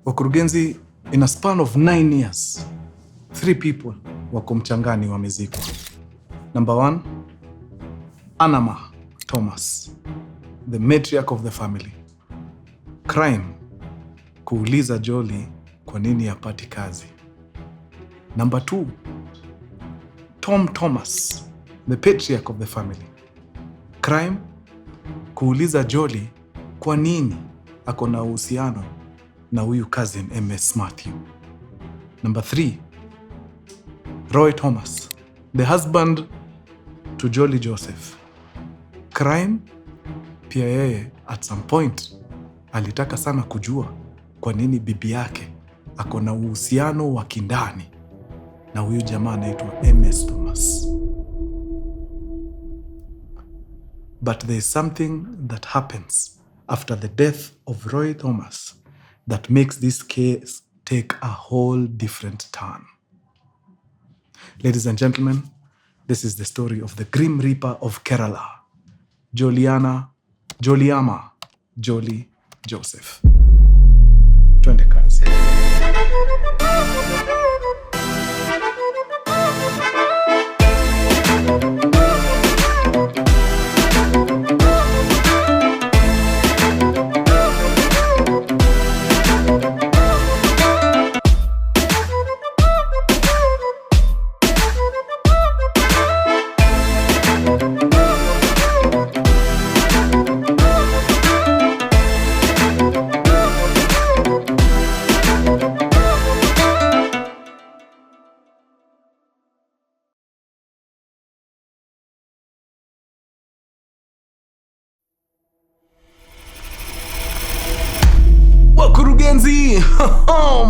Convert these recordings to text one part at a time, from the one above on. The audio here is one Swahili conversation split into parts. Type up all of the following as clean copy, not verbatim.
Wakurugenzi, in a span of 9 years, 3 people wako mchangani wamezikwa. Number 1, Anama Thomas, the matriarch of the family. Crime, kuuliza Jolly kwa nini hapati kazi. Number 2, Tom Thomas, the patriarch of the family. Crime, kuuliza Jolly kwa nini ako na uhusiano na huyu cousin MS Matthew. Number 3, Roy Thomas, the husband to Jolly Joseph. Crime, pia yeye at some point alitaka sana kujua kwa nini bibi yake ako na uhusiano wa kindani na huyu jamaa anaitwa MS Thomas. But there is something that happens after the death of Roy Thomas that makes this case take a whole different turn. Ladies and gentlemen, this is the story of the Grim Reaper of Kerala, Jolly Joseph. Twende kazi. Mkurugenzi,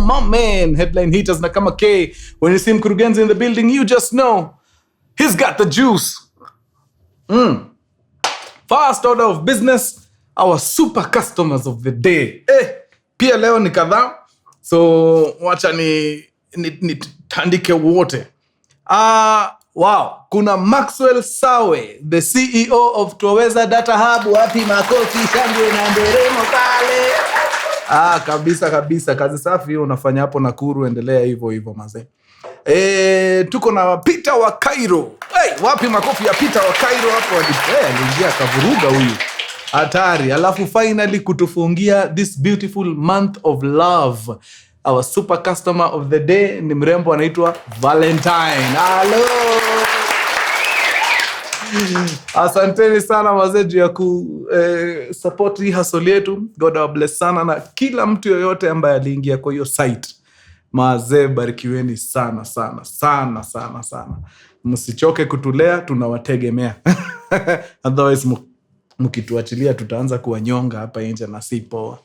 my man, headline hitters na kama K. When you see Mkurugenzi in the building, you just know he's got the juice. First order of business, our super customers of the day. Pia leo ni kadhaa, so wacha ni tandike wote. Wow, kuna Maxwell Sawe, the CEO of Twaweza Data Hub. Wapi makofi, shangwe na nderemo pale. Kabisa, kazi safi unafanya hapo Nakuru, endelea hivyo mazee. Tuko na Peter wa Cairo. Wapi makofi ya Peter wa Cairo hapo? Aliingia kavuruga huyu. Hatari. Alafu finally kutufungia this beautiful month of love. Our super customer of the day ni mrembo anaitwa Valentine. Hello. Asanteni sana wazeju ya support hii hustle yetu. God bless sana na kila mtu yoyote ambaye aliingia kwa hiyo site. Mazee barikiweni sana. Msichoke kutulea, tunawategemea. Otherwise mkituachilia tutaanza kuwanyonga hapa nje na sipo.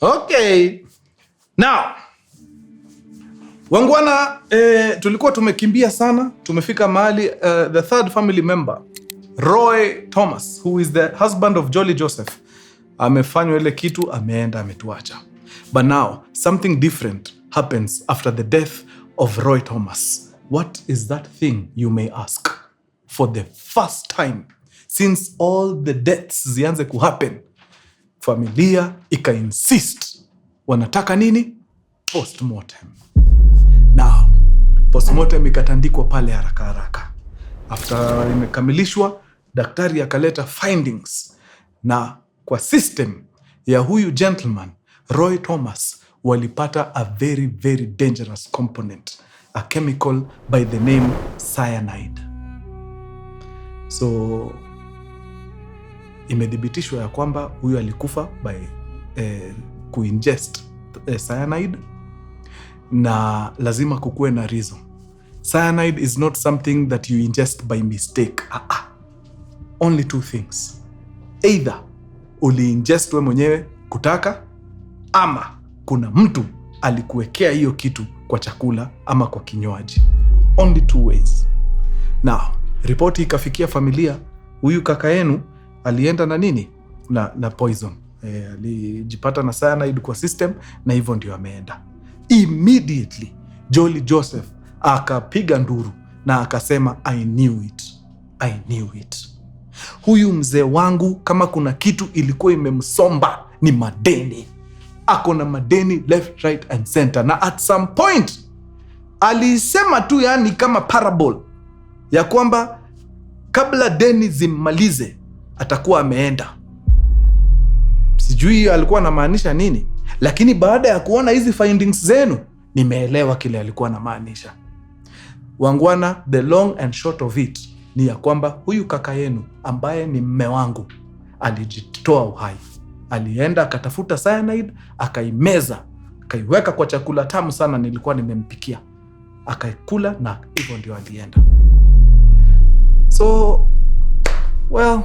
Okay. Now, wangwana, tulikuwa tumekimbia sana. Tumefika mahali the third family member, Roy Thomas, who is the husband of Jolly Joseph, amefanywa ile kitu, ameenda ametuacha. But now, something different happens after the death of Roy Thomas. What is that thing, you may ask? For the first time since all the deaths zianze kuhappen, familia ika-insist. Wanataka nini? Postmortem. Now, postmortem ikatandikwa pale haraka. After imekamilishwa, daktari akaleta findings. Na kwa system ya huyu gentleman, Roy Thomas, walipata a very, very dangerous component. A chemical by the name cyanide. So, imedhibitishwa ya kwamba huyu alikufa by kuingest cyanide, na lazima kukuwe na reason. Cyanide is not something that you ingest by mistake. Only 2 things. Either uli-ingest we mwenyewe kutaka, ama kuna mtu alikuwekea hiyo kitu kwa chakula ama kwa kinywaji. Only 2 ways. Now, ripoti ikafikia familia, huyu kaka yenu alienda na nini? Na poison. Alijipata na cyanide kwa system, na hivyo ndio ameenda. Immediately, Jolly Joseph akapiga nduru na akasema, I knew it. Huyu mzee wangu, kama kuna kitu ilikuwa imemsomba ni madeni. ako na madeni left, right and center. Na at some point alisema tu, yani kama parable ya kwamba kabla deni zimmalize atakuwa ameenda. Sijui alikuwa anamaanisha nini, lakini baada ya kuona hizi findings zenu nimeelewa kile alikuwa anamaanisha. Wangwana, the long and short of it ni ya kwamba huyu kaka yenu ambaye ni mme wangu alijitoa uhai. Alienda akatafuta cyanide, akaimeza, akaiweka kwa chakula tamu sana nilikuwa nimempikia, akaikula, na hivyo ndio alienda. So well,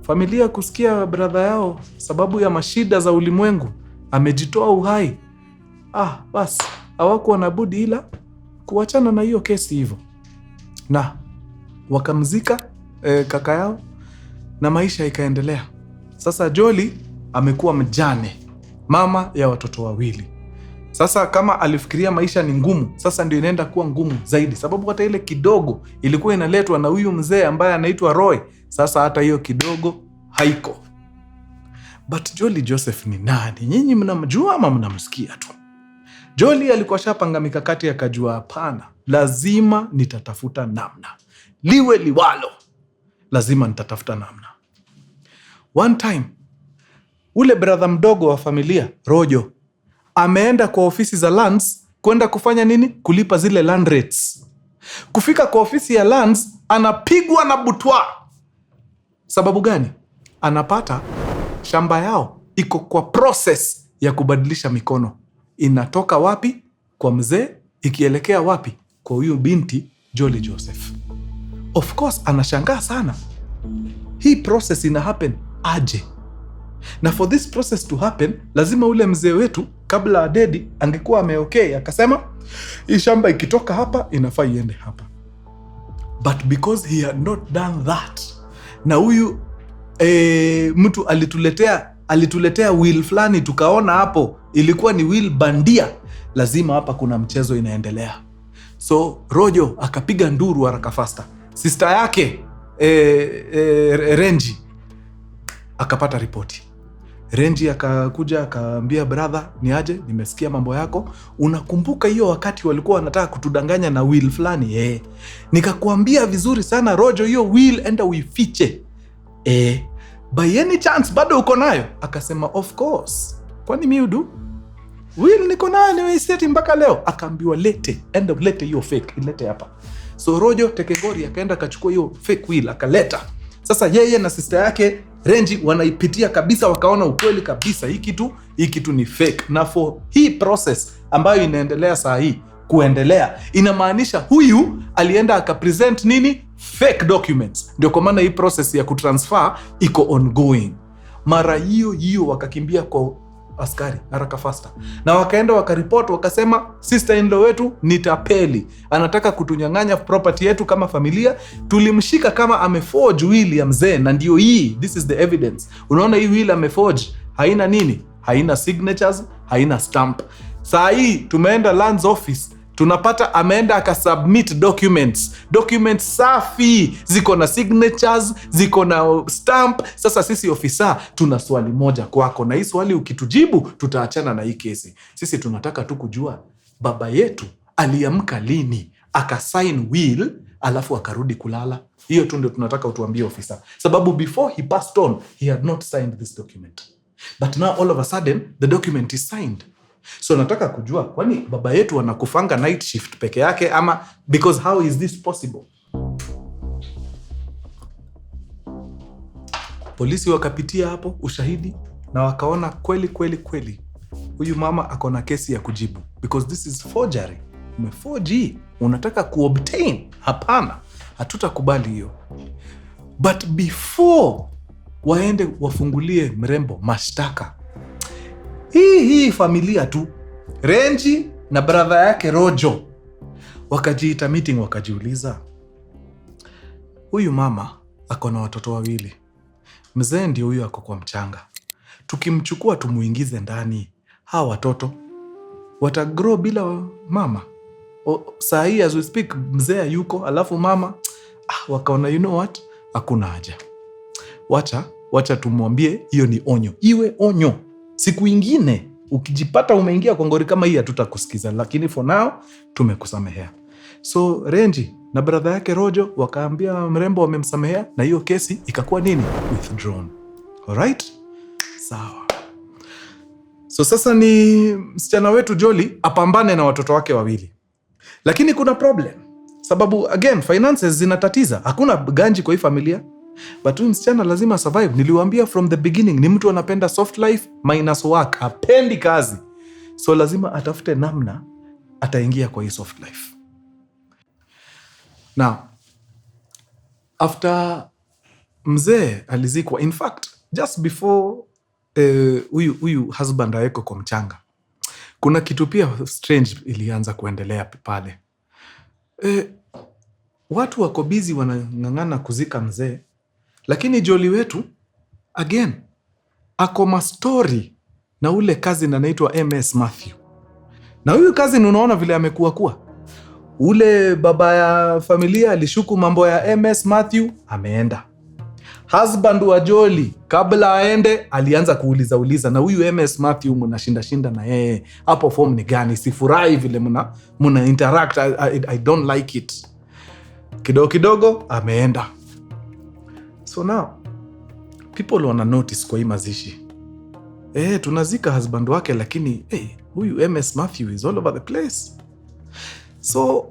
familia kusikia brother yao sababu ya mashida za ulimwengu amejitoa uhai, basi hawakuwa na budi ila kuachana na hiyo kesi hivyo, na wakamzika kaka yao na maisha ikaendelea. Sasa Jolly amekuwa mjane, mama ya watoto wawili. Sasa kama alifikiria maisha ni ngumu, sasa ndio inaenda kuwa ngumu zaidi, sababu hata ile kidogo ilikuwa inaletwa na huyu mzee ambaye anaitwa Roy. Sasa hata hiyo kidogo haiko. But Jolly Joseph ni nani? Nyinyi mnamjua ama mnamsikia tu? Jolly alikuwa shapanga mikakati, akajua hapana, lazima nitatafuta namna, liwe liwalo, lazima nitatafuta namna. One time ule brother mdogo wa familia Rojo ameenda kwa ofisi za lands kwenda kufanya nini? Kulipa zile land rates. Kufika kwa ofisi ya lands anapigwa na butwa. Sababu gani? Anapata shamba yao iko kwa process ya kubadilisha mikono. Inatoka wapi? Kwa mzee, ikielekea wapi? Kwa huyu binti Jolly Joseph. Of course anashangaa sana, hii process ina happen aje? Na for this process to happen, lazima ule mzee wetu kabla adedi angekuwa ameokea, akasema hii shamba ikitoka hapa inafaa iende hapa. But because he had not done that, na huyu mtu alituletea will fulani, tukaona hapo ilikuwa ni will bandia, lazima hapa kuna mchezo inaendelea. So Rojo akapiga nduru haraka faster. Sister yake Renji akapata ripoti. Renji akakuja akaambia brother, ni aje, nimesikia mambo yako. Unakumbuka hiyo wakati walikuwa wanataka kutudanganya na will fulani? Nikakuambia vizuri sana Rojo, hiyo will enda uifiche. By any chance bado uko nayo? Akasema of course, kwani miudu will niko nayo, nimeiseti mpaka leo. Akaambiwa lete, enda ulete hiyo fake, ilete hapa. So Rojo tekegori akaenda akachukua hiyo fake will akaleta. Sasa yeye na sister yake Renji wanaipitia kabisa, wakaona ukweli kabisa hii kitu ni fake. Na for hii process ambayo inaendelea saa hii kuendelea, inamaanisha huyu alienda akapresent nini? Fake documents. Ndio kwa maana hii process ya kutransfer iko ongoing. Mara hiyo wakakimbia kwa askari haraka faster, na wakaenda wakaripot, wakasema sister in law wetu ni tapeli, anataka kutunyang'anya property yetu kama familia. Tulimshika kama ameforge will ya mzee, na ndio hii, this is the evidence. Unaona hii will ameforge, haina nini? Haina signatures, haina stamp. Saa hii tumeenda lands office, tunapata ameenda akasubmit documents safi, ziko na signatures, ziko na stamp. Sasa sisi ofisa tuna swali moja kwako, na hii swali ukitujibu tutaachana na hii kesi. Sisi tunataka tu kujua baba yetu aliamka lini akasign will alafu akarudi kulala. Hiyo tu ndio tunataka utuambie ofisa, sababu before he passed on he had not signed this document, but now all of a sudden the document is signed. So nataka kujua, kwani baba yetu anakufanga night shift peke yake, ama because how is this possible? Polisi wakapitia hapo ushahidi na wakaona kweli huyu mama akona kesi ya kujibu, because this is forgery. Umeforge, unataka kuobtain. Hapana, hatutakubali hiyo. But before waende wafungulie mrembo mashtaka, hii familia tu, Renji na brother yake Rojo, wakajiita meeting, wakajiuliza, huyu mama ako na watoto wawili, mzee ndio huyu ako kwa mchanga, tukimchukua tumuingize ndani, hawa watoto watagrow bila mama. Saa hii as we speak mzee yuko, alafu mama wakaona you know what, hakuna haja, wacha tumwambie hiyo ni onyo, iwe onyo. Siku ingine ukijipata umeingia kwa ngori kama hii hatutakusikiza, lakini for now tumekusamehea. So Renji na brother yake Rojo wakaambia mrembo wamemsamehea, na hiyo kesi ikakuwa nini? Withdrawn. Alright? Sawa. So sasa ni msichana wetu Jolly apambane na watoto wake wawili. Lakini kuna problem. Sababu again finances zinatatiza. Hakuna ganji kwa hii familia. But huyu msichana lazima survive. Niliwaambia from the beginning ni mtu anapenda soft life minus work. Hapendi kazi. So lazima atafute namna ataingia kwa hii soft life. Now, after mzee alizikwa, in fact, just before huyu husband aeko kwa mchanga, kuna kitu pia strange ilianza kuendelea pale. Watu wako busy wanang'ang'ana kuzika mzee, lakini Jolly wetu again ako mastori na ule cousin anaitwa MS Matthew. Na huyu cousin unaona vile amekuwa. Ule baba ya familia alishuku mambo ya MS Matthew, ameenda. Husband wa Jolly kabla aende alianza kuuliza na huyu MS Matthew mnashinda na yeye. Hapo form ni gani? Sifurahi vile muna interact. I don't like it. Kidogo ameenda. So now people wana notice kwa hii mazishi. Tunazika husband wake, lakini huyu MS Matthew is all over the place. So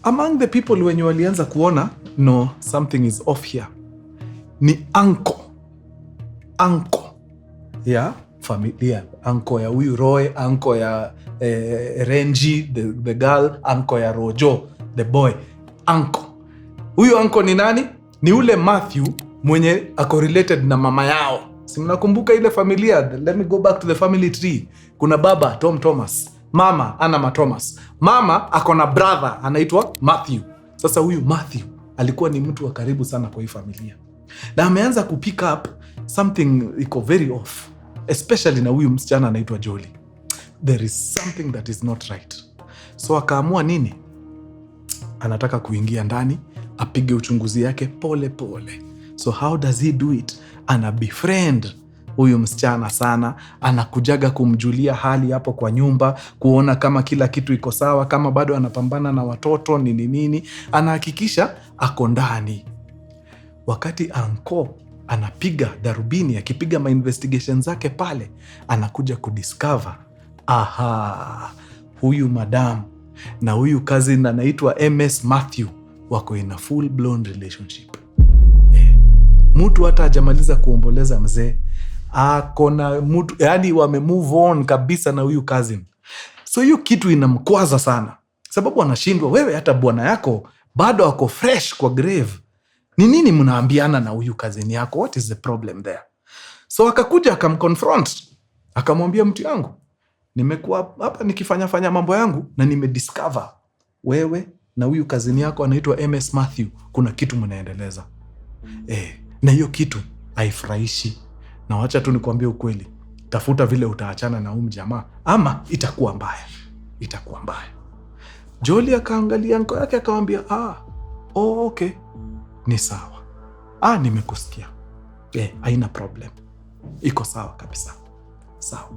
among the people wenye walianza kuona no something is off here ni uncle ya familia, uncle ya huyu Roy, uncle ya Renji the girl, uncle ya Rojo the boy. Huyu uncle ni nani? Ni ule Matthew mwenye ako related na mama yao. Si mnakumbuka ile familia? Let me go back to the family tree. Kuna baba Tom Thomas, mama Anna Thomas. Mama akona brother anaitwa Matthew. Sasa huyu Matthew alikuwa ni mtu wa karibu sana kwa hii familia. Na ameanza kupick up something iko very off. Especially na huyu msichana anaitwa Jolly. There is something that is not right. So akaamua nini? Anataka kuingia ndani, apige uchunguzi yake pole. So how does he do it? Ana befriend huyu msichana sana, anakujaga kumjulia hali hapo kwa nyumba, kuona kama kila kitu iko sawa, kama bado anapambana na watoto nini, anahakikisha ako ndani. Wakati anko anapiga darubini, akipiga ma investigation zake pale, anakuja kudiscover huyu madam na huyu cousin anaitwa MS Matthew wako in a full blown relationship. Mtu hata hajamaliza kuomboleza mzee, akona mtu, yani wame move on kabisa na huyu cousin. So hiyo kitu inamkwaza sana, sababu anashindwa, wewe hata bwana yako bado ako fresh kwa grave. Ni nini mnaambiana na huyu cousin yako? What is the problem there? So akakuja akamconfront, akamwambia mtu yangu, nimekuwa hapa nikifanya mambo yangu na nimediscover wewe na huyu cousin yako anaitwa MS Matthew kuna kitu mnaendeleza. Na hiyo kitu haifurahishi. Na wacha tu nikwambie ukweli. Tafuta vile utaachana na huyu jamaa ama itakuwa mbaya. Jolly akaangalia anko yake akamwambia, okay. Ni sawa. Nimekusikia. Haina problem. Iko sawa kabisa. Sawa.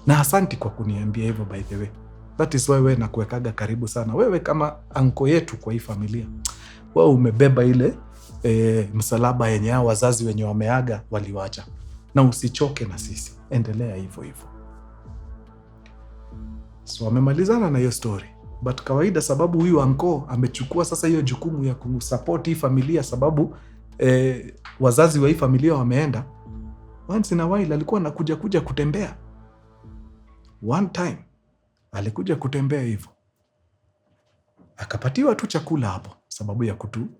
Na asanti kwa kuniambia hivyo by the way. That is why wewe nakuwekaga karibu sana. Wewe kama anko yetu kwa hii familia. Wewe umebeba ile msalaba yenye hao wazazi wenye wameaga waliwacha. Na usichoke na sisi. Endelea hivyo. So wamemalizana na hiyo story. But kawaida sababu huyu anko amechukua sasa hiyo jukumu ya kusupport hii familia, sababu wazazi wa hii familia wameenda. Once in a while alikuwa anakuja kutembea. One time alikuja kutembea hivyo. Akapatiwa tu chakula hapo sababu ya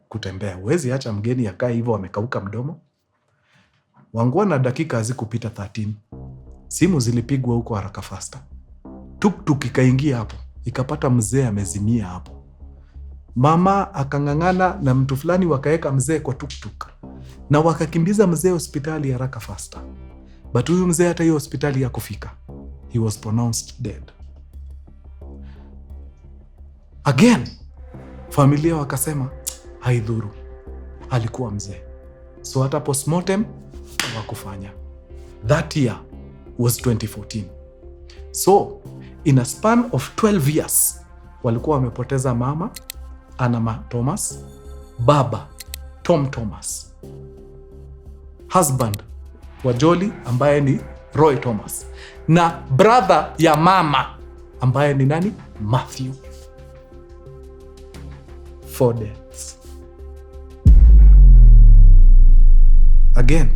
kutembea. Huwezi acha mgeni akae hivyo amekauka mdomo. Wangwana dakika hazikupita 13. Simu zilipigwa huko haraka faster. Tuk ikaingia hapo. Ikapata mzee amezimia hapo. Mama akang'ang'ana na mtu fulani wakaeka mzee kwa tuk. Na wakakimbiza mzee hospitali haraka faster. But huyu mzee hata hiyo hospitali ya kufika. He was pronounced dead. Again, familia wakasema, haidhuru. Alikuwa mzee. So hata postmortem wakufanya. That year was 2014. So in a span of 12 years walikuwa wamepoteza mama Anama Thomas, baba Tom Thomas, husband wa Jolly ambaye ni Roy Thomas, na brother ya mama ambaye ni nani? Matthew. 4 deaths. Again,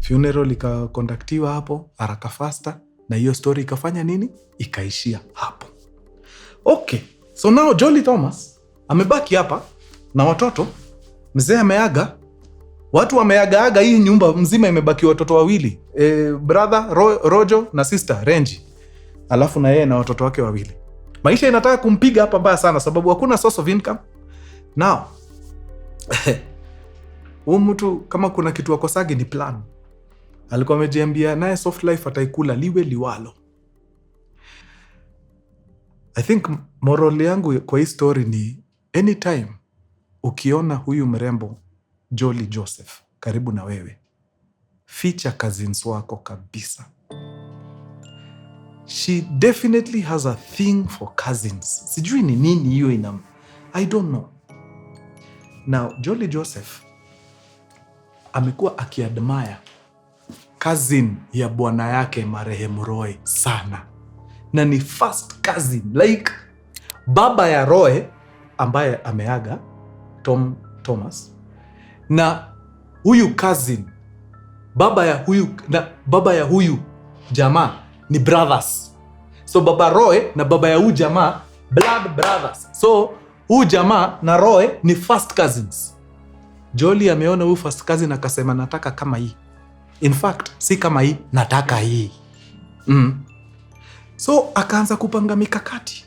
funeral ikakondaktiwa hapo haraka faster, na hiyo story ikafanya nini? Ikaishia hapo. Okay, so now Jolly Thomas amebaki hapa na watoto. Mzee ameaga, watu wameaga, hii nyumba mzima imebaki watoto wawili, brother Rojo na sister Renji, alafu na yeye na watoto wake wawili. Maisha inataka kumpiga hapa mbaya sana, sababu hakuna source of income. Now huyu mtu kama kuna kitu akosagi ni plan. Alikuwa amejiambia naye soft life ataikula liwe liwalo. I think moral yangu kwa hii story ni anytime ukiona huyu mrembo Jolly Joseph karibu na wewe, ficha cousins wako kabisa. She definitely has a thing for cousins. Sijui ni nini hiyo ina, I don't know. Now Jolly Joseph amekuwa akiadmire cousin ya bwana yake marehemu Roy sana, na ni first cousin, like baba ya Roy ambaye ameaga, Tom Thomas, na huyu cousin baba ya huyu jamaa ni brothers. So baba Roy na baba ya huyu jamaa blood brothers. So huyu jamaa na Roy ni first cousins. Jolly ameona huyu first cousin akasema nataka kama hii. In fact, si kama hii, nataka hii. So akaanza kupanga mikakati.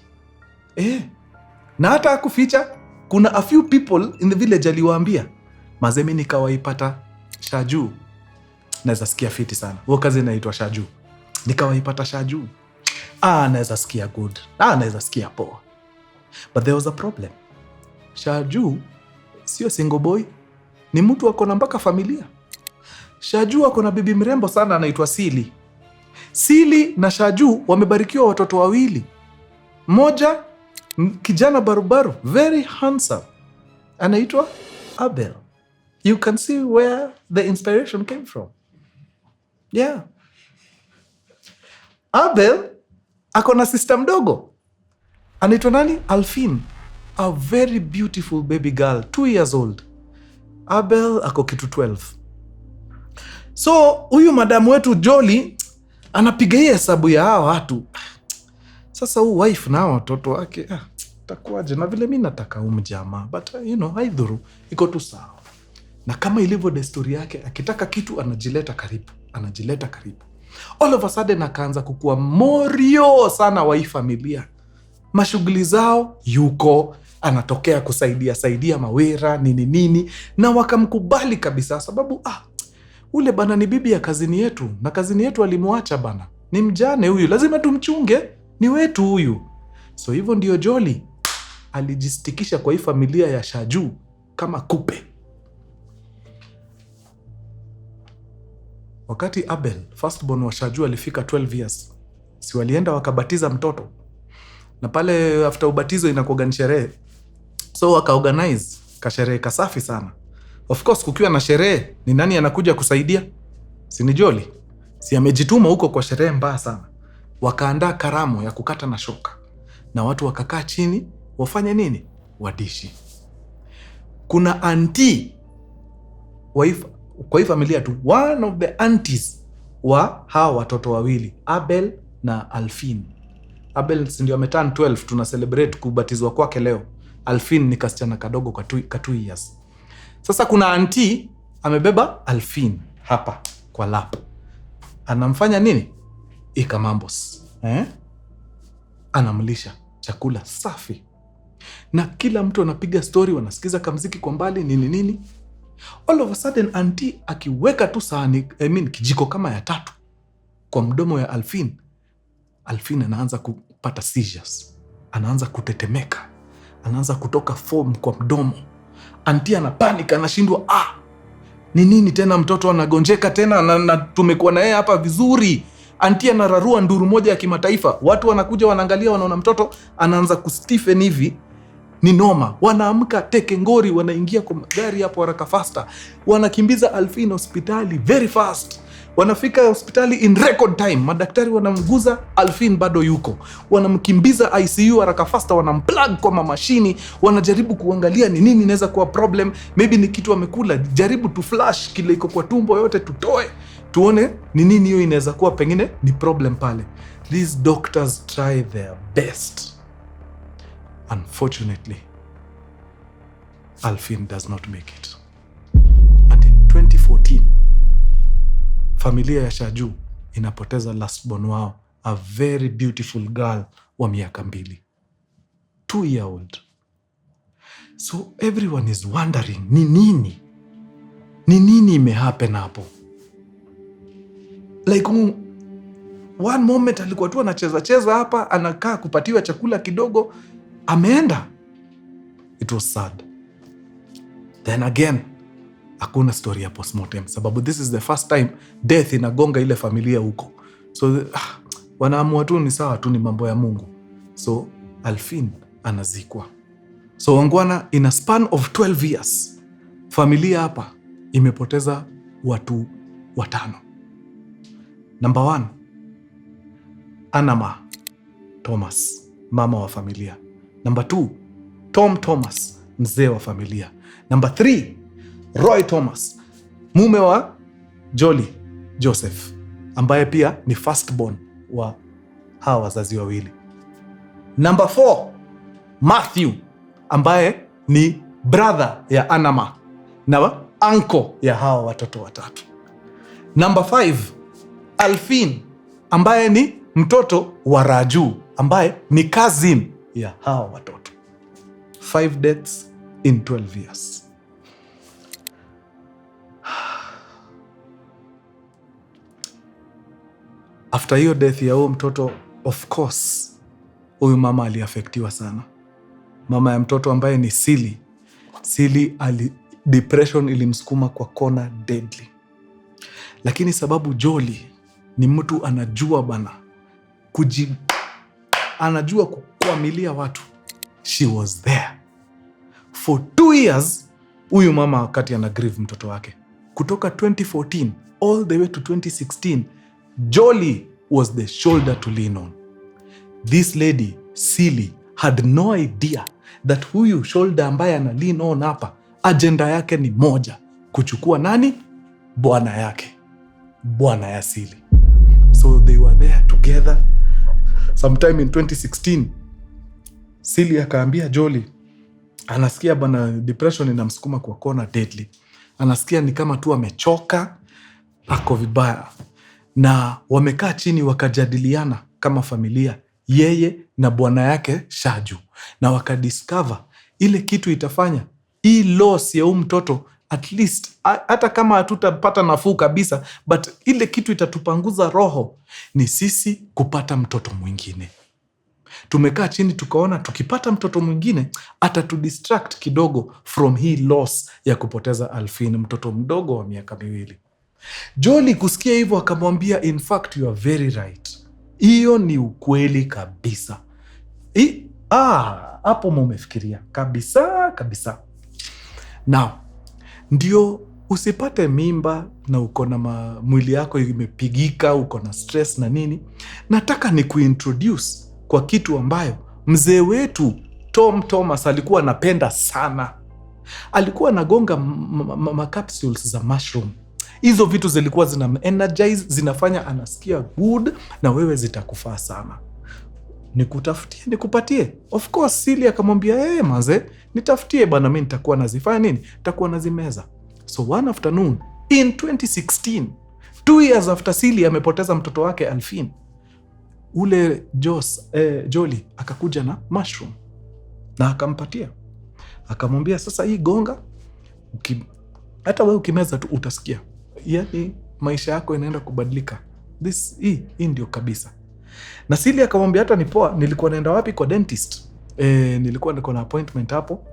Na hata akuficha, kuna a few people in the village aliwaambia, mazemi nikawaipata Shaju. Naweza sikia fiti sana. Huo kazi inaitwa Shaju. Nikawaipata Shaju. Naweza sikia good. Naweza sikia poa. But there was a problem. Shaju sio single boy, ni mtu akona mpaka familia. Shaju akona bibi mrembo sana anaitwa Sili. Sili na Shaju wamebarikiwa watoto wawili. Mmoja kijana barubaru, very handsome, anaitwa Abel. You can see where the inspiration came from. Yeah. Abel akona sister mdogo anaitwa nani? Alfin. A very beautiful baby girl, 2 years old. Abel ako kitu 12. So huyu madamu wetu Jolly anapiga hii hesabu ya hawa watu. Sasa huyu wife na watoto wake takuaje? Na vile mimi nataka jamaa, but haidhuru, iko tu sawa. Na kama ilivyo desturi yake, akitaka kitu anajileta karibu. All of a sudden akaanza kukua morio sana wa hii familia. Mashughuli zao yuko, anatokea kusaidia mawera nini, na wakamkubali kabisa, sababu ule bana ni bibi ya kazini yetu, na kazini yetu alimwacha bana, ni mjane huyu, lazima tumchunge, ni wetu huyu. So hivyo ndio Jolly alijistikisha kwa hii familia ya Shaju kama kupe. Wakati Abel, firstborn wa Shaju, alifika 12 years, si walienda wakabatiza mtoto, na pale after ubatizo inakuwa ni sherehe. So wakaorganize kasherehe kasafi sana. Of course kukiwa na sherehe, ni nani anakuja kusaidia? Si ni Jolly. Si amejituma huko kwa sherehe mbaya sana. Wakaandaa karamu ya kukata na shoka, na watu wakakaa chini wafanye nini? Wadishi. Kuna auntie kwa hii familia tu, one of the aunties wa hawa watoto wawili, Abel na Alfin. Abel ndio ameturn 12, tuna celebrate kubatizwa kwake leo. Alfin ni kasichana kadogo kwa 2 years. Sasa kuna auntie amebeba Alfin hapa kwa lap. Anamfanya nini? Ikamambos. Anamlisha chakula safi. Na kila mtu anapiga story, wanasikiza kamziki kwa mbali nini. All of a sudden auntie akiweka tu sahani, kijiko kama ya 3 kwa mdomo ya Alfin. Alfin anaanza kupata seizures. Anaanza kutetemeka. Anaanza kutoka foam kwa mdomo. Auntie anapanic, anashindwa ni nini tena, mtoto anagonjeka tena, na tumekuwa na yeye hapa vizuri. Anti anararua nduru moja ya kimataifa. Watu wanakuja wanaangalia, wanaona mtoto anaanza kustephen hivi. Ni noma. Wanaamka teke ngori, wanaingia kwa gari hapo haraka faster. Wanakimbiza Alfin hospitali very fast. Wanafika hospitali in record time. Madaktari wanamguza, Alfin bado yuko. Wanamkimbiza ICU haraka faster, wanamplug kwa mashini, wanajaribu kuangalia ni nini inaweza kuwa problem. Maybe ni kitu amekula. Jaribu tu flash kile iko kwa tumbo yote tutoe. Tuone ni nini hiyo inaweza kuwa, pengine ni problem pale. These doctors try their best. Unfortunately, Alfin does not make it. And in 2014, familia ya Shaju inapoteza last born wao, a very beautiful girl wa miaka 2. 2-year-old. So everyone is wondering, ni nini imehappen hapo? Like one moment alikuwa tu anacheza hapa, anakaa kupatiwa chakula kidogo, ameenda. It was sad. Then again, hakuna story ya postmortem, sababu this is the first time death inagonga ile familia huko. So wanaamua tu ni sawa tu, ni mambo ya Mungu. So Alfin anazikwa. So wangwana, in a span of 12 years, familia hapa imepoteza watu 5. Number 1, Anama Thomas, mama wa familia. Number 2, Tom Thomas, mzee wa familia. Number 3, Roy Thomas, mume wa Jolly Joseph, ambaye pia ni firstborn wa hawa wazazi wawili. Number 4, Matthew, ambaye ni brother ya Anama na uncle ya hawa watoto 3. Number 5, Alfin, ambaye ni mtoto wa Raju, ambaye ni cousin ya hawa watoto. 5 deaths in 12 years. After hiyo death ya huyo mtoto, of course, huyu mama aliafektiwa sana. Mama ya mtoto ambaye ni Sili. Depression ilimsukuma kwa kona deadly. Lakini sababu Jolly ni mtu anajua bana, anajua kuamilia watu. She was there. For 2 years, huyu mama wakati anagrieve mtoto wake. Kutoka 2014 all the way to 2016, Jolly was the shoulder to lean on. This lady, Silly, had no idea that huyu shoulder ambaye ana lean on hapa, agenda yake ni moja, kuchukua nani? Bwana yake. Bwana ya Silly. So they were there together. Sometime in 2016, Silly akaambia Jolly, anasikia bana depression inamsukuma kwa kona deadly. Anasikia ni kama tu amechoka, ako vibaya. Na wamekaa chini wakajadiliana kama familia, yeye na bwana yake Shaju. Na wakadiscover ile kitu itafanya hii loss ya mtoto, at least hata kama hatutapata nafuu kabisa, but ile kitu itatupanguza roho, ni sisi kupata mtoto mwingine. Tumekaa chini tukaona tukipata mtoto mwingine atatudistract kidogo from hii loss ya kupoteza Alfin, mtoto mdogo wa miaka 2. Jolly kusikia hivyo akamwambia, in fact you are very right. Hiyo ni ukweli kabisa. Hapo mumefikiria kabisa. Now, ndio usipate mimba na uko na mwili yako imepigika, uko na stress na nini. Nataka ni kuintroduce kwa kitu ambayo mzee wetu Tom Thomas alikuwa anapenda sana. Alikuwa anagonga capsules za mushroom. Hizo vitu zilikuwa zina energize, zinafanya anasikia good, na wewe zitakufaa sana. Nikutafutie, nikupatie. Of course, Silly akamwambia, manze, nitafutie bana, mimi nitakuwa nazifanya nini? Nitakuwa nazimeza. So one afternoon in 2016, 2 years after Silly amepoteza mtoto wake Alfin, ule Jolly akakuja na mushroom na akampatia. Akamwambia, sasa hii gonga, hata wewe ukimeza tu utasikia. Yaani maisha yako inaenda kubadilika. Hii ndio kabisa. Na Silly akamwambia, hata ni poa, nilikuwa naenda wapi? Kwa dentist. Nilikuwa niko na appointment hapo.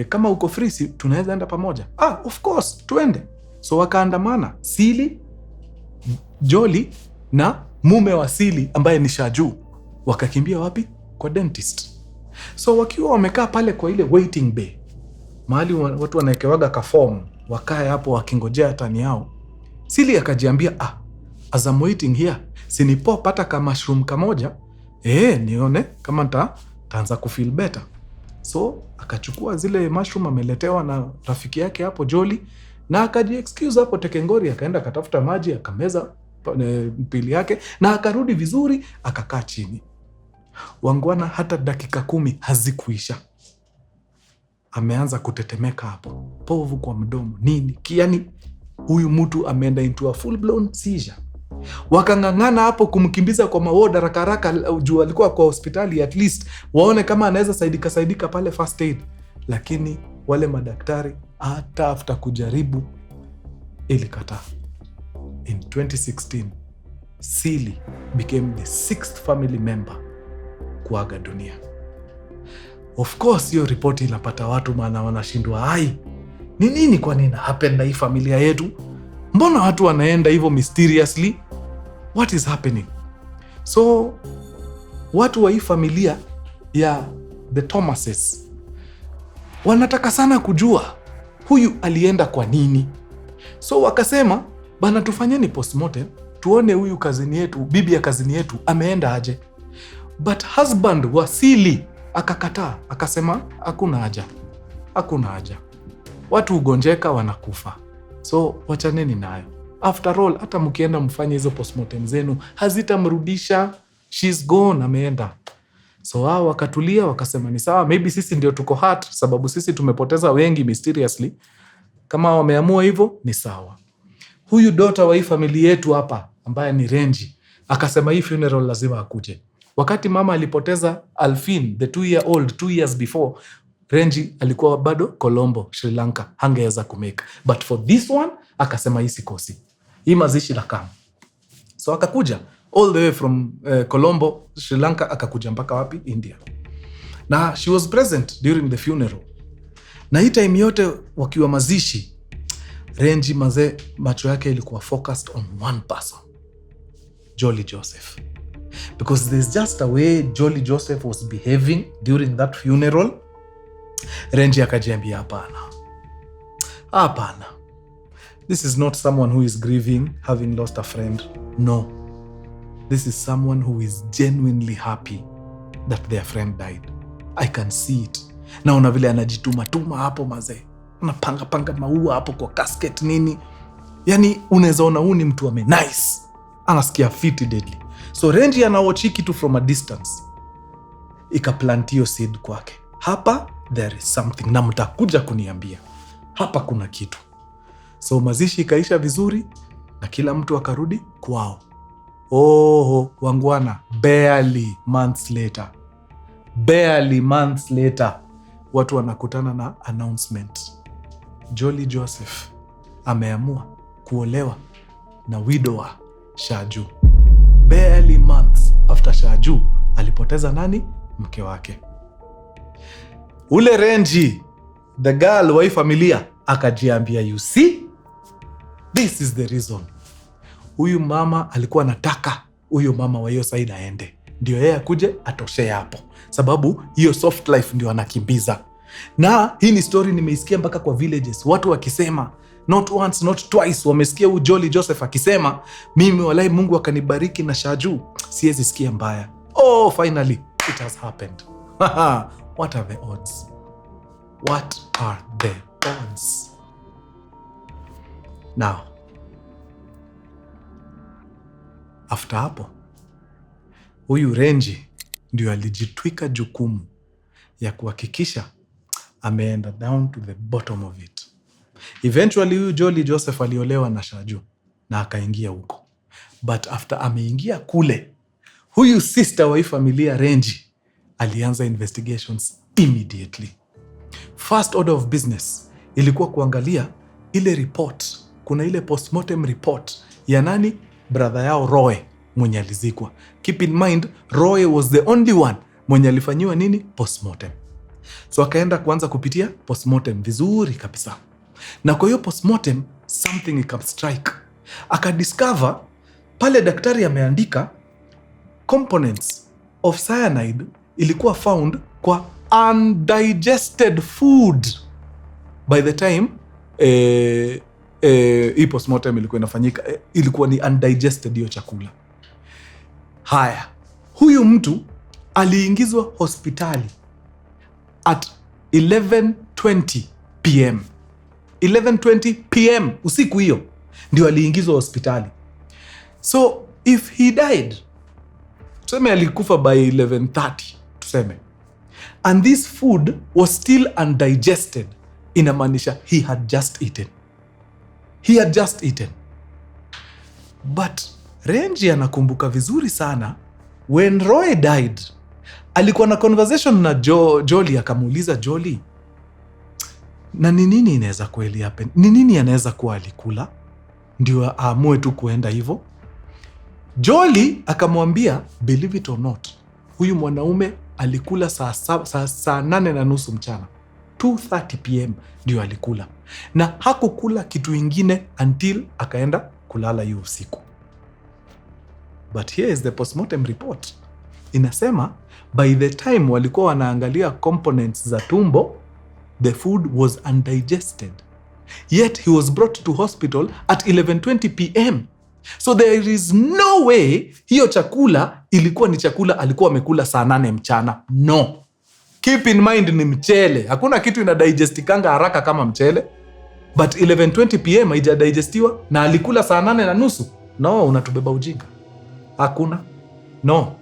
Kama uko free, tunaweza enda pamoja. Of course, tuende. So wakaandamana Silly, Jolly na mume wa Sili ambaye ni Shaju wakakimbia wapi? Kwa dentist. So wakiwa wamekaa pale kwa ile waiting bay, mahali watu wanaekewaga ka form wakae hapo wakingojea tani yao, Sili akajiambia, as I'm waiting here, sinipop hata ka mushroom kamoja, nione kama taanza kufeel better. So akachukua zile mushroom ameletewa na rafiki yake hapo Jolly, na akaji excuse hapo Tekengori, akaenda akatafuta maji, akameza pili yake na akarudi vizuri, akakaa chini. Wangwana hata dakika 10 hazikuisha, ameanza kutetemeka hapo, povu kwa mdomo nini, yani huyu mtu ameenda into a full blown seizure. Wakang'ang'ana hapo kumkimbiza kwa mawoda haraka juu alikuwa kwa hospitali, at least waone kama anaweza saidika pale first aid, lakini wale madaktari hata after kujaribu ilikataa. In 2016 Sili became the 6th family member kuaga dunia. Of course hiyo ripoti inapata watu maana wanashindwa, ni nini, kwa nini happen na hii familia yetu? Mbona watu wanaenda hivyo mysteriously? What is happening? So watu wa hii familia ya the Thomases wanataka sana kujua huyu alienda kwa nini. So wakasema, bana tufanyeni postmortem tuone huyu kazini yetu, bibi ya kazini yetu ameenda aje. But husband wa Sili akakataa, akasema hakuna haja, watu ugonjeka wanakufa, so wachaneni nayo. After all, hata mkienda mfanye hizo postmortem zenu hazitamrudisha, she's gone, ameenda. So hao wakatulia, wakasema ni sawa, maybe sisi ndio tuko hurt sababu sisi tumepoteza wengi mysteriously. Kama wameamua hivyo ni sawa. Huyu daughter wa hii familia yetu hapa ambaye ni Renji akasema hii funeral lazima akuje. Wakati mama alipoteza Alfin, the 2-year-old, 2 years before, Renji alikuwa bado Colombo, Sri Lanka, hangeweza kumeka. But for this one, akasema hii sikosi, hii mazishi la kama. So akakuja all the way from Colombo, Sri Lanka, akakuja mpaka wapi? India. Na she was present during the funeral. Na hii time yote wakiwa mazishi, Renji macho yake ilikuwa focused on one person, Jolly Joseph. Because there's just a way Jolly Joseph was behaving during that funeral. Renji akajiambia hapana, this is not someone who is grieving having lost a friend. No, this is someone who is genuinely happy that their friend died. I can see it. Naona vile anajituma hapo mazee, anapanga maua hapo kwa casket nini, yani unaweza ona huyu ni mtu nice, anasikia fiti deadly. So Renji anaochi kitu from a distance, ikaplantio seed kwake, hapa there is something, na mtakuja kuniambia hapa kuna kitu. So mazishi ikaisha vizuri na kila mtu akarudi kwao. Wangwana, barely months later watu wanakutana na announcement, Jolly Joseph ameamua kuolewa na widower Shaju. Barely months after Shaju alipoteza nani? Mke wake. Ule Renji, the girl wa hii familia, akajiambia, you see, this is the reason. Huyu mama alikuwa anataka huyu mama wa hiyo side aende, ndio yeye akuje atoshe hapo, sababu hiyo soft life ndio anakimbiza. Na hii ni story nimeisikia mpaka kwa villages, watu wakisema not once not twice, wamesikia huyu Jolly Joseph akisema, mimi walai Mungu akanibariki na Shaju, siwezi sikia mbaya. Finally it has happened. What are the odds? What are the odds? Now, after hapo, huyu Renji ndio alijitwika jukumu ya kuhakikisha ameenda down to the bottom of it. Eventually huyu Jolly Joseph aliolewa na Shaju na akaingia huko. But after ameingia kule, huyu sister wa hii familia Renji alianza investigations immediately. First order of business ilikuwa kuangalia ile report. Kuna ile postmortem report ya nani? Brother yao Roy mwenye alizikwa. Keep in mind, Roy was the only one mwenye alifanyiwa nini? Postmortem. So akaenda kuanza kupitia postmortem vizuri kabisa. Na kwa hiyo postmortem something ikam strike. Akadiscover pale daktari ameandika components of cyanide ilikuwa found kwa undigested food by the time hii postmortem ilikuwa inafanyika, ilikuwa ni undigested hiyo chakula. Haya, huyu mtu aliingizwa hospitali at 11:20 PM. 11:20 PM usiku hiyo ndio aliingizwa hospitali. So if he died, tuseme alikufa by 11:30 tuseme, and this food was still undigested, inamaanisha he had just eaten. He had just eaten. But Renji anakumbuka vizuri sana when Roy died, alikuwa na conversation na Jolly, akamuuliza Jolly, na ni nini inaweza kweli happen? Ni nini anaweza kuwa alikula ndio aamue tu kuenda hivyo? Jolly akamwambia, believe it or not, huyu mwanaume alikula saa 8:30 mchana. 2:30 PM ndio alikula. Na hakukula kitu ingine until akaenda kulala hiyo usiku. But here is the postmortem report. Inasema by the time walikuwa wanaangalia components za tumbo, the food was undigested. Yet he was brought to hospital at 11:20 PM. So there is no way hiyo chakula ilikuwa ni chakula alikuwa amekula saa 8 mchana. No. Keep in mind ni mchele. Hakuna kitu inadigestikanга haraka kama mchele. But 11:20 PM haijadigestiwa na alikula saa 8:30. No, unatubeba ujinga. Hakuna. No.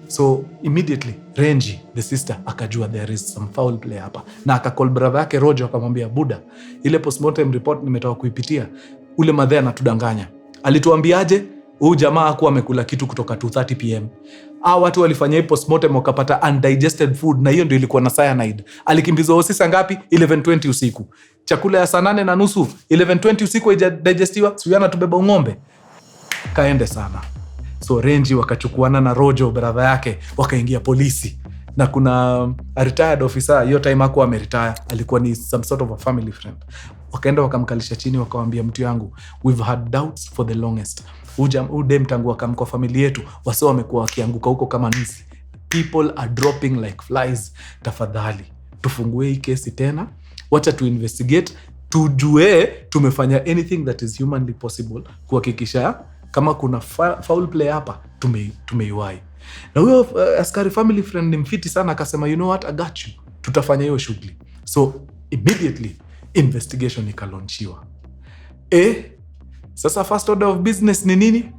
So immediately Renji, the sister, akajua there is some foul play hapa. Na akacall brother yake Rojo akamwambia, Buda, ile postmortem report nimetoka kuipitia, ule madhe anatudanganya. Alituambiaje? Huyu jamaa hakuwa amekula kitu kutoka 2:30 PM. Watu walifanya hii postmortem wakapata undigested food, na hiyo ndio ilikuwa na cyanide. Alikimbizwa hospitali saa ngapi? 11:20 usiku. Chakula ya saa 8:30, 11:20 usiku haijadigestiwa, sio anatubeba ng'ombe. Kaende sana. So Renji wakachukuana na Rojo brother yake, wakaingia polisi. Na kuna a retired officer, hiyo time hakuwa ameretire, alikuwa ni some sort of a family friend. Wakaenda wakamkalisha chini, wakamwambia, mtu yangu, we've had doubts for the longest. Udem tangu akamko familia yetu, wasio wamekuwa wakianguka huko kama nisi. People are dropping like flies. Tafadhali tufungue hii kesi tena, wacha tu investigate, tujue tumefanya anything that is humanly possible kuhakikisha kama kuna foul play hapa tumeiwai. Na huyo askari family friend ni mfiti sana, akasema, you know what, I got you, tutafanya hiyo shughuli. So immediately investigation ikalaunchiwa. Sasa first order of business ni nini?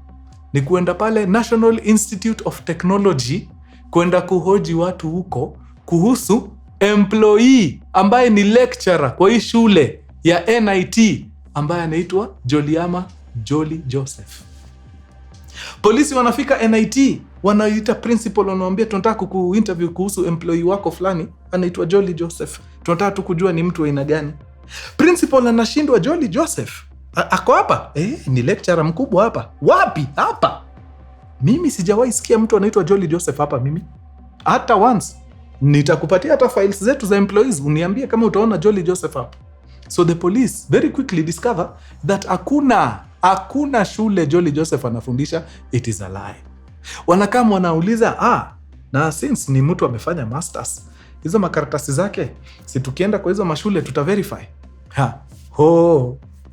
Ni kuenda pale National Institute of Technology, kuenda kuhoji watu huko kuhusu employee ambaye ni lecturer kwa hii shule ya NIT ambaye anaitwa Jolly Joseph. Polisi wanafika NIT, wanaita principal, wanamwambia, tunataka kuinterview kuhusu employee wako fulani anaitwa Jolly Joseph. Tunataka tu kujua ni mtu aina gani. Principal anashindwa, Jolly Joseph ako hapa? Ni lecturer mkubwa hapa. Wapi? Hapa. Mimi sijawahi sikia mtu anaitwa Jolly Joseph hapa mimi. Hata once. Nitakupatia hata files zetu za employees, uniambie kama utaona Jolly Joseph hapa. So the police very quickly discover that hakuna shule Jolly Joseph anafundisha. It is a lie. Wanakam wanauliza, na since ni mtu amefanya masters, hizo makaratasi zake, si tukienda kwa hizo mashule tutaverify?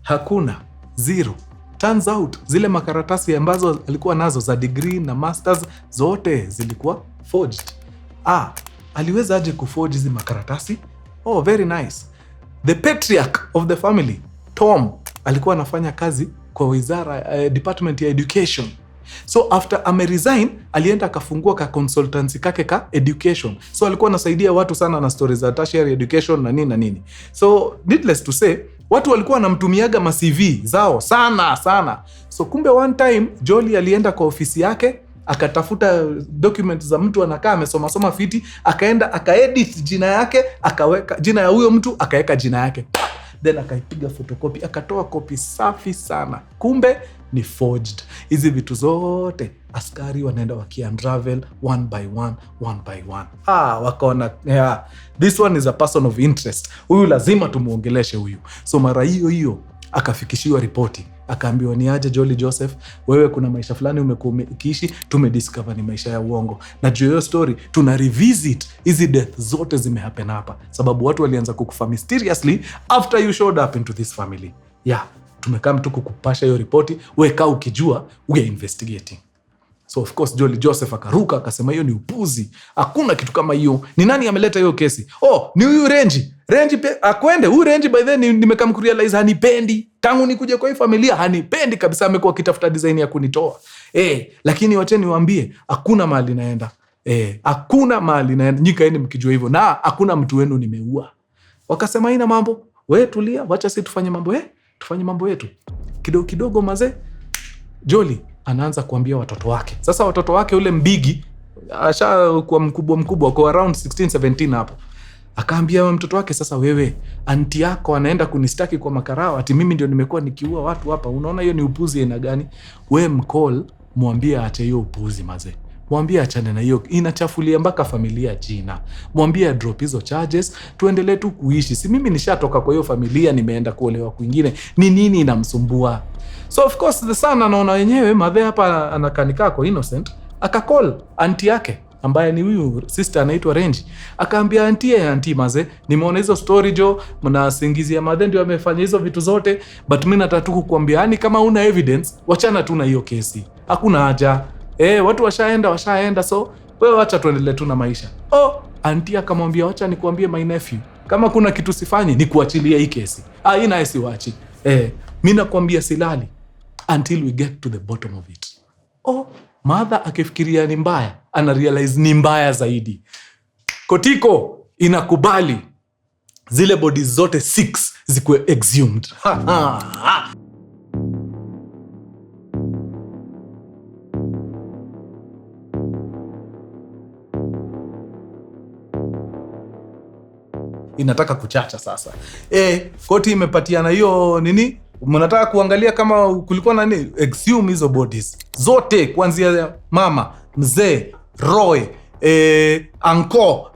Hakuna. Zero. Turns out zile makaratasi ambazo alikuwa nazo za degree na masters zote zilikuwa forged. Aliweza aje kuforge hizi makaratasi? Very nice. The patriarch of the family, Tom, alikuwa anafanya kazi kwa wizara department ya education. So after ameresign, alienda akafungua ka consultancy kake ka education. So alikuwa anasaidia watu sana na stories za tertiary education na nini. So needless to say, watu walikuwa wanamtumiaga ma CV zao sana. So kumbe one time Jolly alienda kwa ofisi yake, akatafuta documents za mtu anakaa amesoma fiti, akaenda akaedit jina yake, akaweka jina ya huyo mtu, akaweka jina yake. Then akaipiga photocopy, akatoa copy safi sana. Kumbe ni forged. Hizi vitu zote askari wanaenda waki-unravel one by one. Wakaona, this one is a person of interest. Huyu lazima tumuongeleshe huyu. So mara hiyo akafikishiwa ripoti Akaambiwa ni aje Jolly Joseph, wewe kuna maisha fulani umekuwa ukiishi, tumediscover ni maisha ya uongo. Na juu hiyo story tuna revisit hizi death zote zimehappen hapa, sababu watu walianza kukufa mysteriously after you showed up into this family. Tumekaa mtu kukupasha hiyo ripoti, weka ukijua we are investigating. So of course Jolly Joseph akaruka akasema hiyo ni upuzi. Hakuna kitu kama hiyo. Ni nani ameleta hiyo kesi? Ni huyu Renji. Renji akwende. Huyu Renji by then nimekam kurealize hanipendi. Tangu nikuje kwa hii familia hanipendi kabisa, amekuwa akitafuta design ya kunitoa. Lakini wacheni niwaambie hakuna mahali naenda. Hakuna mahali naenda. Nyikaeni mkijua hivyo. Na hakuna mtu wenu nimeua. Wakasema haina mambo. Wewe tulia, wacha sisi tufanye mambo tufanye mambo yetu. Kidogo kidogo mazee. Jolly anaanza kuambia watoto wake. Sasa watoto wake ule mbigi ashakuwa mkubwa kwa around 16 17 hapo. Akaambia mtoto wake, sasa wewe anti yako anaenda kunistaki kwa makarao ati mimi ndio nimekuwa nikiua watu hapa. Unaona hiyo ni upuzi aina gani? Wewe mcall, mwambie aache hiyo upuzi mazee. Mwambie achane na hiyo, inachafulia mpaka familia jina. Mwambie drop hizo charges, tuendelee tu kuishi. Si mimi nishatoka kwa hiyo familia, nimeenda kuolewa kwingine. Ni nini inamsumbua? So of course the son anaona wenyewe madhe hapa anakanika kwa innocent, akacall auntie yake ambaye ni huyu sister anaitwa Renji. Akaambia auntie maze, nimeona hizo story jo, mnasingizia madhe ndio amefanya hizo vitu zote, but mimi nataka tu kukuambia yani kama una evidence, wachana tu na hiyo kesi. Hakuna haja. Watu washaenda so wewe acha tuendelee tu na maisha. Auntie akamwambia acha nikuambie my nephew, kama kuna kitu sifanyi ni kuachilia hii kesi. Ina siwachi. Mimi nakwambia silali until we get to the bottom of it. Mother akifikiria ni mbaya, ana realize ni mbaya zaidi. Kotiko inakubali zile bodies zote 6 zikuwe exhumed. Inataka kuchacha sasa. Koti imepatiana hiyo nini? Mnataka kuangalia kama kulikuwa na nini? Exhume hizo bodies zote kuanzia mama, mzee, Roy, Anko,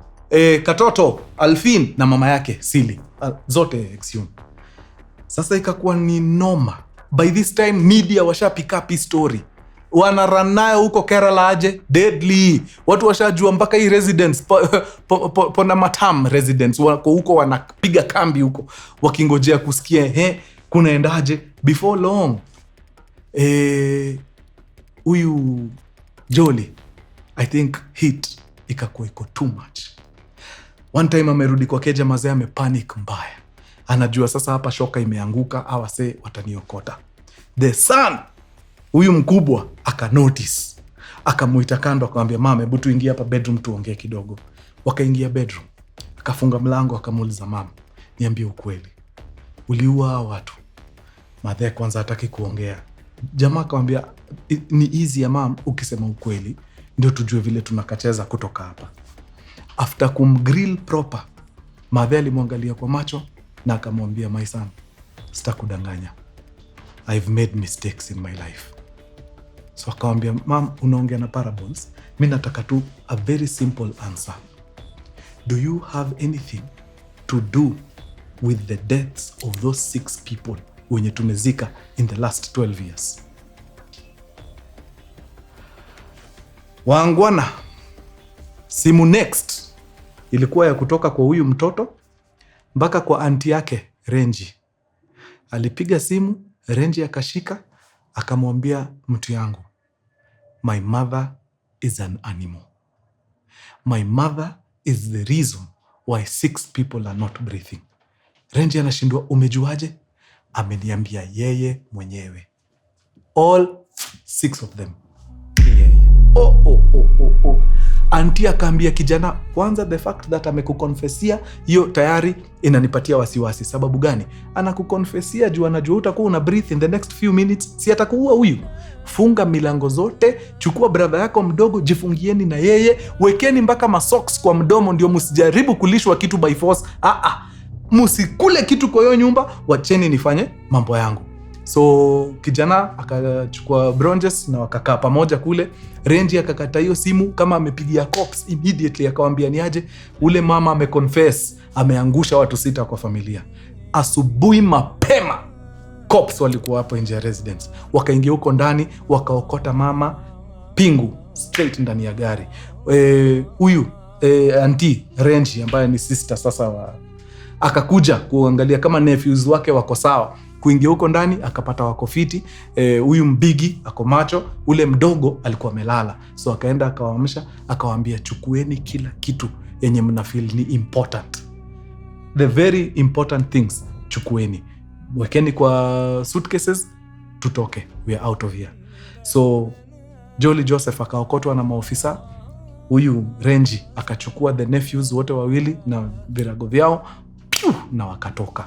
Katoto, Alfin na mama yake Sili. Zote exhume. Sasa ikakuwa ni noma. By this time media washa pick up hii story. Wanarun nayo huko Kerala aje deadly. Watu washajua mpaka hii residence pona Matam residence wako huko, wanapiga kambi huko wakingojea kusikia kunaendaje. Before long huyu Jolly I think hit ikakuwa iko too much. One time amerudi kwa keja mazee, amepanic mbaya. Anajua sasa hapa shoka imeanguka, awase wataniokota. The son huyu mkubwa akanotice, akamuita kando, akamwambia mama, hebu tuingie hapa bedroom tuongee kidogo. Wakaingia bedroom, akafunga mlango, akamuuliza mama, niambie ukweli, uliua watu? Madhe kwanza hataki kuongea. Jamaa akamwambia ni easy ya mama, ukisema ukweli ndio tujue vile tunakacheza kutoka hapa. After kumgrill proper, madhe alimwangalia kwa macho na akamwambia, my son, sitakudanganya, I've made mistakes in my life. So akamwambia, mom, unaongea na parables, mimi nataka tu a very simple answer. Do you have anything to do with the deaths of those 6 people wenye tumezika in the last 12 years? Waangwana, simu next ilikuwa ya kutoka kwa huyu mtoto mpaka kwa auntie yake Renji. Alipiga simu, Renji akashika, akamwambia, mtu yangu, my mother is an animal. My mother is the reason why 6 people are not breathing. Renji anashindwa, umejuaje? Ameniambia yeye mwenyewe. All 6 of them. Yeye. Auntie akaambia kijana, kwanza the fact that amekukonfesia hiyo tayari inanipatia wasiwasi. Sababu gani? Anakukonfesia juu anajua utakuwa una breathe in the next few minutes, si atakuua huyu. Funga milango zote, chukua brother yako mdogo, jifungieni na yeye, wekeni mpaka masocks kwa mdomo ndio msijaribu kulishwa kitu by force. Msikule kitu kwa hiyo nyumba, wacheni nifanye mambo yangu. So kijana akachukua bronjes na wakakaa pamoja kule. Renji akakata hiyo simu kama amepigia cops immediately, akamwambia ni aje, ule mama ameconfess ameangusha watu 6 kwa familia. Asubuhi mapema Cops walikuwa hapo nje ya residence. Wakaingia huko ndani, wakaokota mama pingu straight ndani ya gari. Huyu auntie Renji ambaye ni sister sasa akakuja kuangalia kama nephews wake wako sawa. Kuingia huko ndani akapata wako fiti. Huyu mbigi ako macho, ule mdogo alikuwa amelala. So akaenda akawaamsha, akawaambia chukueni kila kitu yenye mnafeel ni important. The very important things chukueni. Wekeni kwa suitcases, tutoke. We are out of here. So Jolly Joseph akaokotwa na maofisa. Huyu Renji akachukua the nephews wote wawili na virago vyao na wakatoka.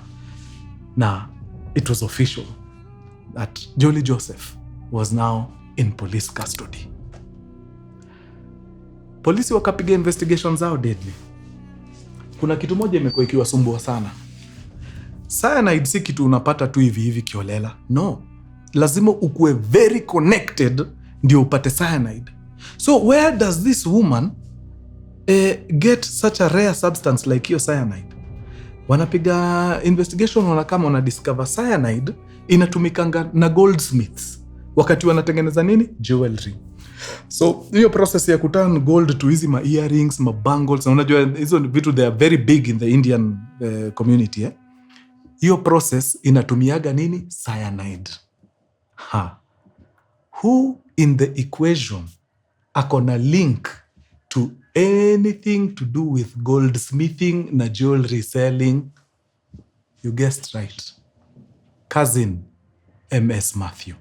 Na it was official that Jolly Joseph was now in police custody. Polisi wakapiga investigation zao deadly. Kuna kitu moja imekuwa ikiwasumbua sana. Cyanide si kitu unapata tu hivi hivi kiolela. No. Lazima ukue very connected ndio upate cyanide. So where does this woman get such a rare substance like hiyo cyanide? Wanapiga investigation, wanakama wanadiscover cyanide inatumikanga na goldsmiths wakati wanatengeneza nini? Jewelry. So hiyo process ya kuturn gold to hizi ma earrings, ma bangles, na unajua hizo vitu they are very big in the Indian community. Hiyo process inatumiaga nini? Cyanide. Who in the equation akona link to anything to do with goldsmithing na jewelry selling? You guessed right. Cousin MS Matthew.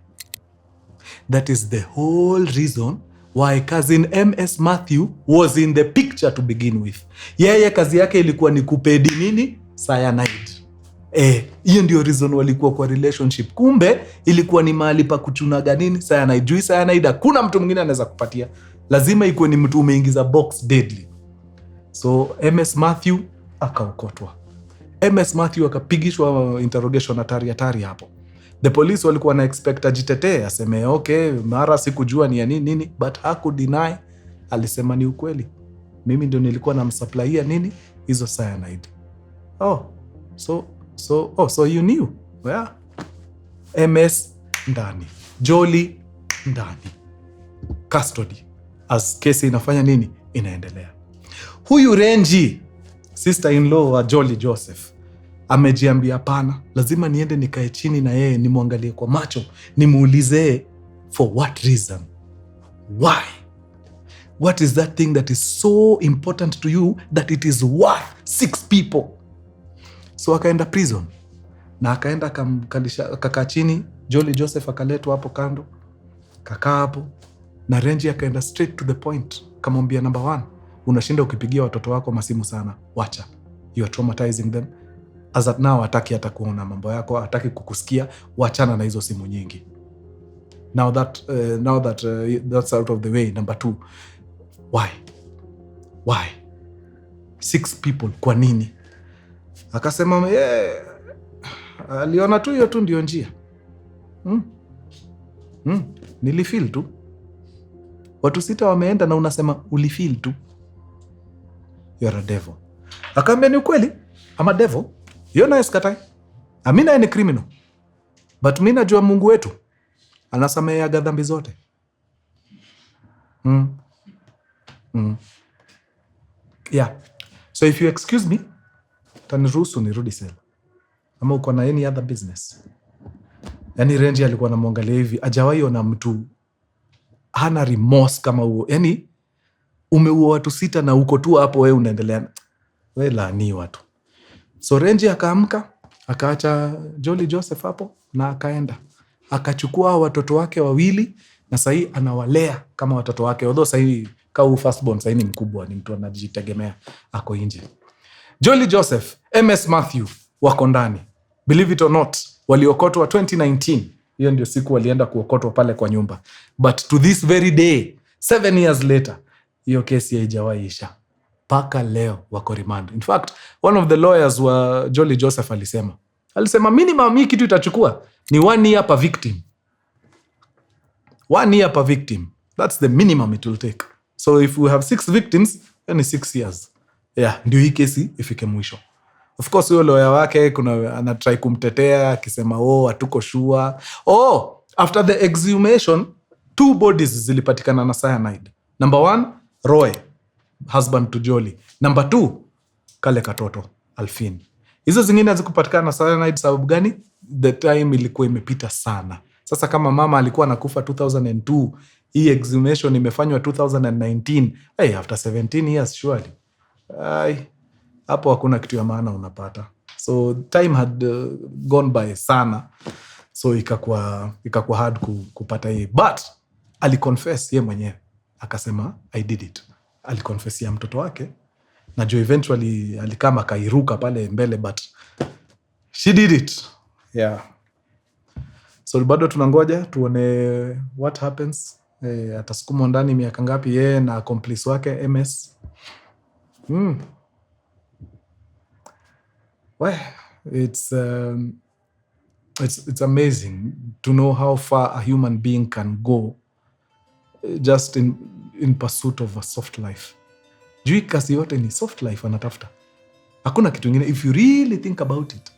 That is the whole reason why cousin MS Matthew was in the picture to begin with. Yeye kazi yake ilikuwa ni kupedi nini? Cyanide. Hiyo ndio reason walikuwa kwa relationship. Kumbe ilikuwa ni mahali pa kuchunaga nini? Cyanide. Juu cyanide hakuna mtu mwingine anaweza kupatia. Lazima ikuwe ni mtu umeingiza box deadly. So MS Matthew akaokotwa. MS Matthew akapigishwa interrogation hatari hapo. The police walikuwa na expect ajitetee, aseme okay, mara sikujua ni ya nini, but haku deny, alisema ni ukweli. Mimi ndio nilikuwa namsupplyia nini? Hizo cyanide. So you knew. Yeah. MS ndani. Jolly ndani. Custody. As kesi inafanya nini? Inaendelea. Huyu Renji, sister-in-law wa Jolly Joseph, amejiambia hapana, lazima niende nikae chini na yeye, nimwangalie kwa macho, nimuulize for what reason? Why? What is that thing that is so important to you that it is worth 6 people? So akaenda prison. Na akaenda kakaa chini, Jolly Joseph akaletwa hapo kando, kakaa hapo. Na Renji akaenda straight to the point. Kamwambia number 1, unashinda ukipigia watoto wako masimu sana. Wacha. You are traumatizing them. As at now, hataki hata kuona mambo yako, hataki kukusikia, wachana na hizo simu nyingi. Now that that's out of the way, number 2, why 6 people, kwa nini? Akasema aliona tu hiyo tu ndio njia. Nilifeel tu. Watu 6 wameenda na unasema ulifeel tu. You're a devil. Akaambia ni ukweli, I'm a devil. You're nice katai. Amina ni criminal. But mimi najua Mungu wetu anasamea dhambi zote. Yeah. So if you excuse me, taniruhusu nirudi sela. Ama uko na any other business? Yani Renji alikuwa anamwangalia hivi, hajawahi ona mtu hana remorse kama huo. Yani umeua watu 6 na uko tu hapo wewe unaendelea. Wewe laani watu. So Renji akaamka, akaacha Jolly Joseph hapo na akaenda. Akachukua watoto wake 2 na sasa anawalea kama watoto wake. Although sasa kau firstborn sasa ni mkubwa, ni mtu anajitegemea, ako nje. Jolly Joseph, MS Matthew wako ndani. Believe it or not, waliokotwa 2019. Hiyo ndio siku walienda kuokotwa pale kwa nyumba. But to this very day, 7 years later, hiyo kesi haijawahi isha. Paka leo wako remand. In fact, one of the lawyers wa Jolly Joseph alisema minimum hii kitu itachukua ni 1 year per victim. 1 year per victim. That's the minimum it will take. So if we have 6 victims, then it's 6 years. Yeah, ndio hii kesi ifike mwisho. Of course huyo lawyer wake kuna anatry kumtetea akisema hatuko sure. After the exhumation 2 bodies zilipatikana na cyanide. Number 1, Roy, husband to Jolly. Number 2, kale katoto Alfin. Hizo zingine hazikupatikana na cyanide sababu gani? The time ilikuwa imepita sana. Sasa kama mama alikuwa anakufa 2002, hii exhumation imefanywa 2019. After 17 years surely. Hapo hakuna kitu ya maana unapata. So time had gone by sana. So ikakuwa hard kupata hii. But aliconfess ye mwenyewe. Akasema I did it. Aliconfess ya mtoto wake. Najua eventually alikama kairuka pale mbele, but she did it. Yeah. So bado tunangoja tuone what happens. Atasukumwa ndani miaka ngapi yeye na accomplice wake MS. Well, it's amazing to know how far a human being can go just in pursuit of a soft life. Jui kazi yote ni soft life anatafuta. Hakuna kitu ingine if you really think about it.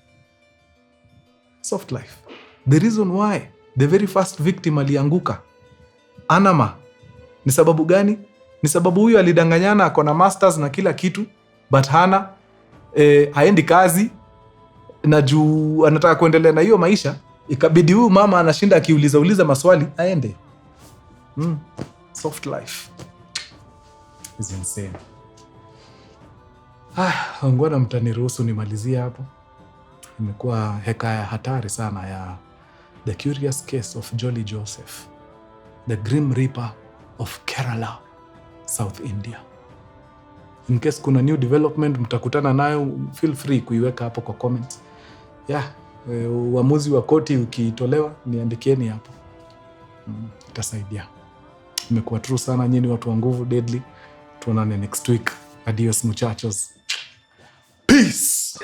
Soft life. The reason why the very first victim alianguka Anama ni sababu gani? Ni sababu huyu alidanganyana ako na masters na kila kitu, but hana haendi kazi na juu anataka kuendelea na hiyo maisha, ikabidi huyu mama anashinda akiuliza maswali aende. Soft life is insane. Ngwana mtaniruhusu nimalizie hapo. Imekuwa hekaya hatari sana ya the curious case of Jolly Joseph, the grim reaper of Kerala, South India. In case kuna new development mtakutana nayo, feel free kuiweka hapo kwa comments. Uamuzi wa koti ukitolewa niandikieni hapo. Itasaidia. Imekuwa true sana, nyinyi watu wa nguvu deadly. Tuonane next week. Adios muchachos. Peace.